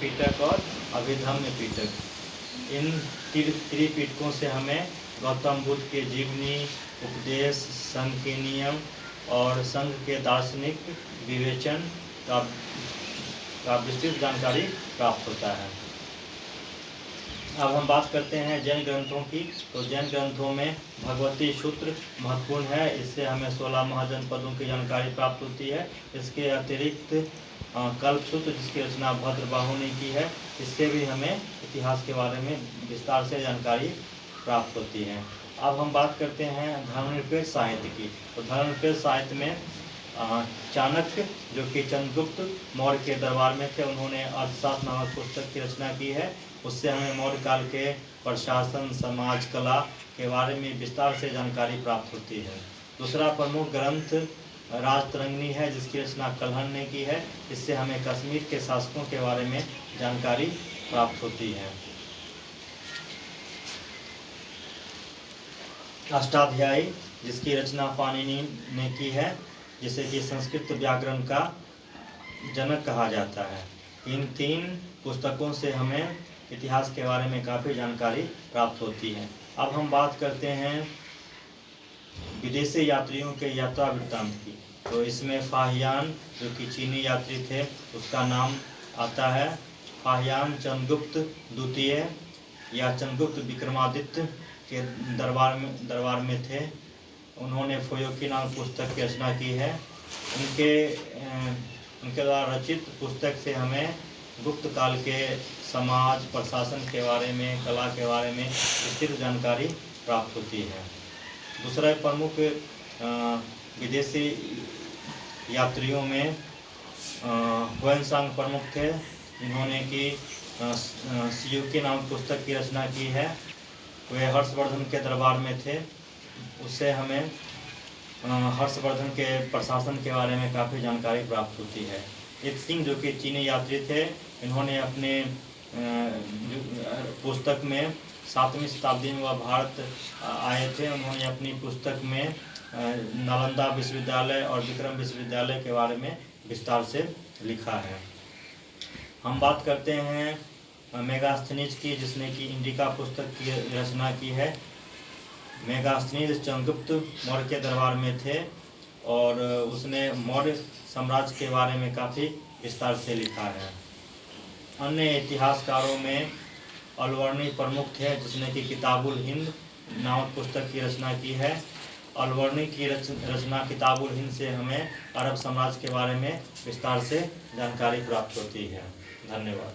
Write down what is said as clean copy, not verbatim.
पिटक और अभिधम्य पिटक। इन त्रिपिटकों से हमें गौतम बुद्ध के जीवनी, उपदेश, संघ के नियम और संघ के दार्शनिक विवेचन का विस्तृत जानकारी प्राप्त होता है। अब हम बात करते हैं जैन ग्रंथों की। तो जैन ग्रंथों में भगवती सूत्र महत्वपूर्ण है। इससे हमें 16 महाजनपदों की जानकारी प्राप्त होती है। इसके अतिरिक्त कल्प सूत्र, जिसकी रचना भद्रबाहु ने की है, इससे भी हमें इतिहास के बारे में विस्तार से जानकारी प्राप्त होती है। अब हम बात करते हैं धर्मनिरपेक्ष साहित्य की। तो धर्मनिरपेक्ष साहित्य में चाणक्य, जो कि चंद्रगुप्त मौर्य के दरबार में थे, उन्होंने अर्थशास्त्र नामक पुस्तक की रचना की है। उससे हमें मौर्य काल के प्रशासन, समाज, कला के बारे में विस्तार से जानकारी प्राप्त होती है। दूसरा प्रमुख ग्रंथ राजतरंगिणी है, जिसकी रचना कल्हण ने की है। इससे हमें कश्मीर के शासकों के बारे में जानकारी प्राप्त होती है। अष्टाध्यायी, जिसकी रचना पाणिनि ने की है, जिसे कि संस्कृत व्याकरण का जनक कहा जाता है। इन 3 पुस्तकों से हमें इतिहास के बारे में काफ़ी जानकारी प्राप्त होती है। अब हम बात करते हैं विदेशी यात्रियों के यात्रा वृत्तांत की। तो इसमें फाहियान, जो कि चीनी यात्री थे, उसका नाम आता है। फाहियान चंद्रगुप्त द्वितीय या चंद्रगुप्त विक्रमादित्य के दरबार में थे। उन्होंने फोयोकी नाम पुस्तक की रचना की है। उनके द्वारा रचित पुस्तक से हमें गुप्त काल के समाज, प्रशासन के बारे में, कला के बारे में विस्तृत जानकारी प्राप्त होती है। दूसरा प्रमुख विदेशी यात्रियों में हुएनसांग प्रमुख थे। इन्होंने की सियुकी नाम पुस्तक की रचना की है। वे हर्षवर्धन के दरबार में थे। उससे हमें हर्षवर्धन के प्रशासन के बारे में काफ़ी जानकारी प्राप्त होती है। एक सिंह, जो कि चीनी यात्री थे, इन्होंने अपने पुस्तक में 7वीं शताब्दी में वह भारत आए थे। उन्होंने अपनी पुस्तक में नालंदा विश्वविद्यालय और विक्रम विश्वविद्यालय के बारे में विस्तार से लिखा है। हम बात करते हैं मेगास्थनीज की, जिसने कि इंडिका पुस्तक की रचना की है। मेगास्थनीज चंद्रगुप्त मौर्य के दरबार में थे और उसने मौर्य साम्राज्य के बारे में काफ़ी विस्तार से लिखा है। अन्य इतिहासकारों में अलवर्णी प्रमुख थे, जिसने कि किताबुल हिंद नामक पुस्तक की रचना की है। अलवर्णी की रचना किताबुल हिंद से हमें अरब साम्राज्य के बारे में विस्तार से जानकारी प्राप्त होती है। धन्यवाद।